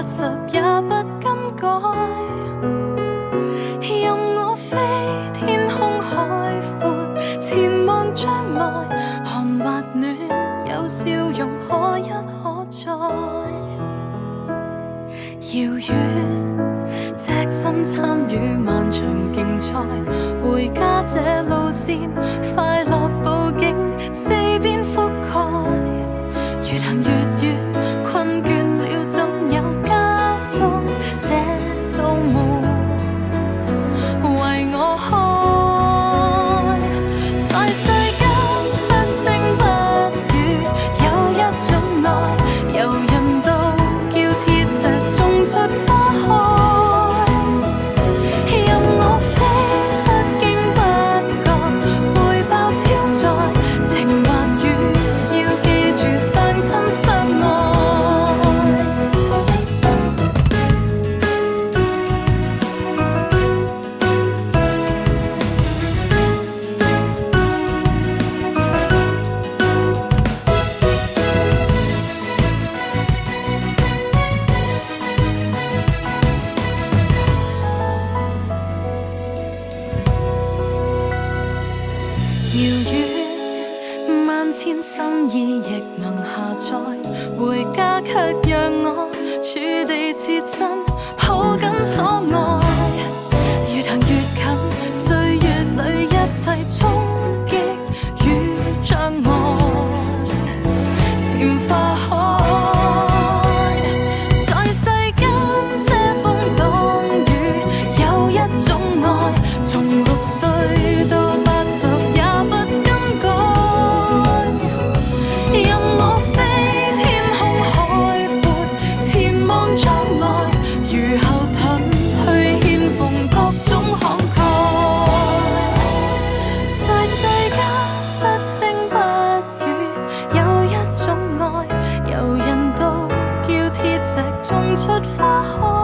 80也不更改。任我飛，天空海闊，前望將來，寒或暖，有笑容可一可再。遙遠，隻身參與漫長競賽，回家這路線，快樂佈景四邊覆蓋。越行越遠，困倦了總有家中這道門為我開。在世間不聲不語，有一種愛，由人道叫鐵石種出花開。任我飛，不經不覺背包超載，情或雨，要記住相親相愛。遙遠，萬千心意亦能下載，回家卻讓我處地設身，抱緊所愛。越行越近，歲月裏一切衝擊與障礙漸化開。在世間遮風擋雨，有一種愛，從6歲到80也不更改。任我飛，天空海闊，前望將來，如後盾去獻奉各種慷慨。在世間不聲不語，有一種愛，由人道叫鐵石種出花開。